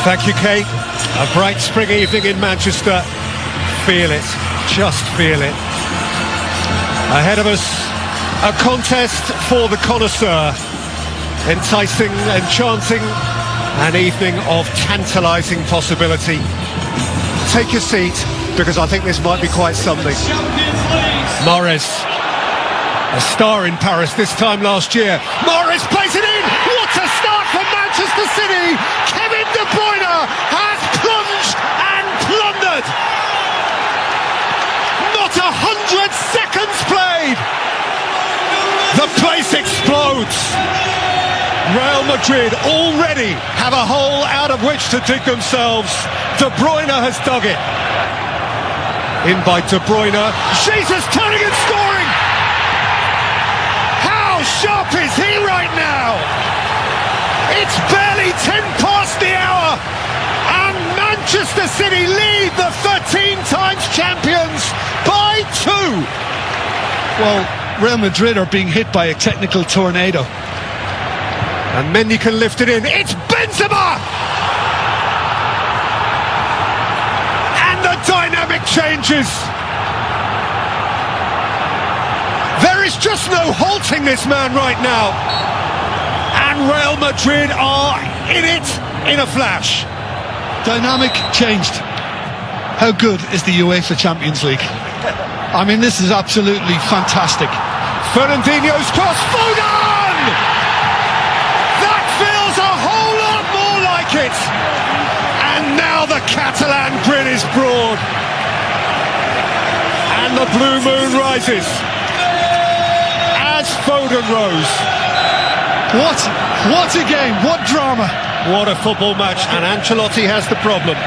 Thank you, Kate. A bright spring evening in Manchester. Feel it, just feel it. Ahead of us, a contest for the connoisseur. Enticing, enchanting, an evening of tantalising possibility. Take your seat, because I think this might be quite something. Mahrez, a star in Paris this time last year. Mahrez plays it in! What a start from Manchester City! Kevin De Bruyne has plunged and plundered! Not 100 seconds played! The place explodes! Real Madrid already have a hole out of which to dig themselves. De Bruyne has dug it. In by De Bruyne. Jesus turning and scoring! How sharp is he right now? It's barely 10 past the hour, and Manchester City lead the 13 times champions by 2. Well, Real Madrid are being hit by a technical tornado. And Mendy can lift it in. It's Benzema! And the dynamic changes. There is just no halting this man right now. And Real Madrid are in it in a flash. Dynamic changed. How good is the UEFA Champions League? I mean, this is absolutely fantastic. Fernandinho's cross, Foden! That feels a whole lot more like it. And now the Catalan grin is broad. And the blue moon rises as Foden rose. What a game, what drama. What a football match, and Ancelotti has the problem.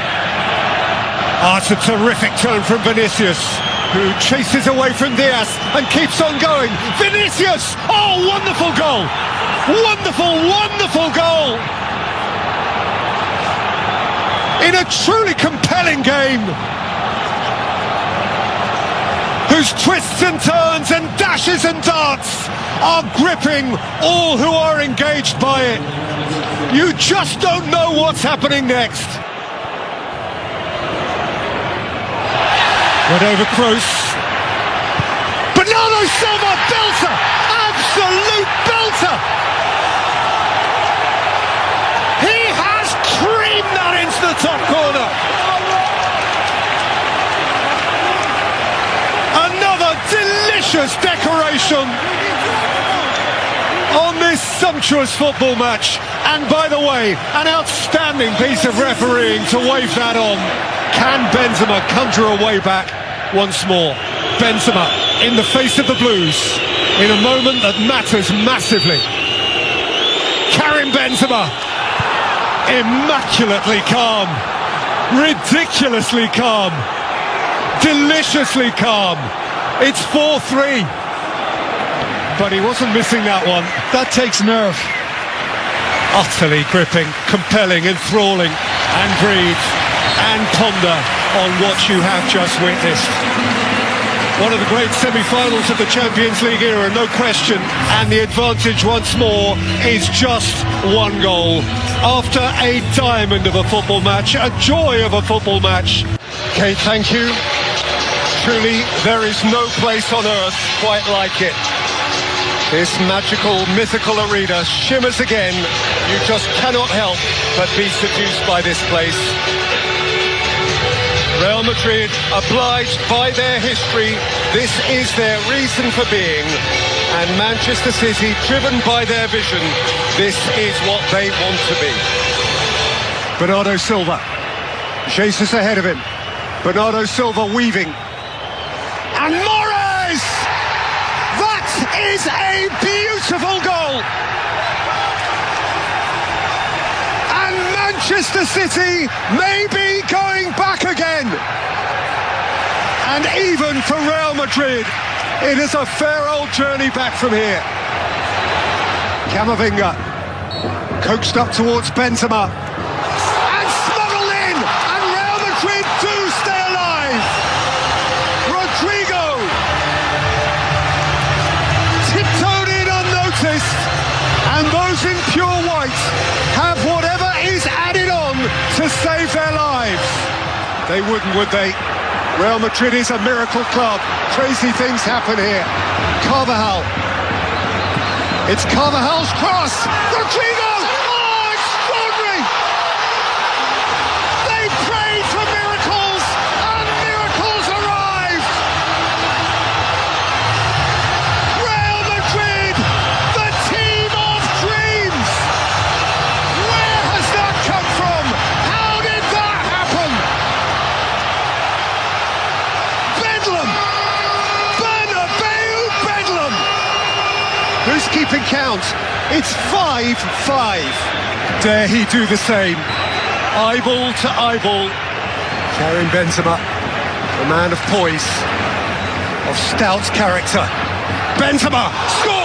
It's a terrific turn from Vinicius, who chases away from Diaz and keeps on going. Vinicius! Oh, wonderful goal! Wonderful, wonderful goal! In a truly compelling game, whose twists and turns and dashes and darts are gripping all who are engaged by it. You just don't know what's happening next. Went over Kroos. Bernardo Silva, belter! Absolute belter! He has creamed that into the top corner. Another delicious decoration on this sumptuous football match. And by the way, an outstanding piece of refereeing to wave that on. Can Benzema conjure a way back once more? Benzema in the face of the Blues in a moment that matters massively. Karim Benzema, immaculately calm, ridiculously calm, deliciously calm. It's 4-3. But he wasn't missing that one. That takes nerve. Utterly gripping, compelling, enthralling, and breathe and ponder on what you have just witnessed. One of the great semi-finals of the Champions League era, no question, and the advantage once more is just one goal. After a diamond of a football match, a joy of a football match. Kate, thank you. Truly, there is no place on earth quite like it. This magical, mythical arena shimmers again. You just cannot help but be seduced by this place. Real Madrid, obliged by their history, this is their reason for being. And Manchester City, driven by their vision, this is what they want to be. Bernardo Silva, Jesus ahead of him. Bernardo Silva weaving. And Mahrez! That is a beautiful goal! And Manchester City may be going back again. And even for Real Madrid, it is a fair old journey back from here. Camavinga, coaxed up towards Benzema. And smuggled in! And Real Madrid do stay alive! Rodrigo! Tiptoed in unnoticed. And those in pure white have whatever is added on to They wouldn't, would they? Real Madrid is a miracle club. Crazy things happen here. Carvajal. It's Carvajal's cross. Rodrigo! Oh, extraordinary! They prayed for miracles, and miracles arrived! Real Madrid, the team of dreams! Where has that come from? How did that happen? Bedlam! Bernabeu Bedlam! Who's keeping count? It's 5-5. Dare he do the same? Eyeball to eyeball. Karim Benzema, a man of poise, of stout character. Benzema scores!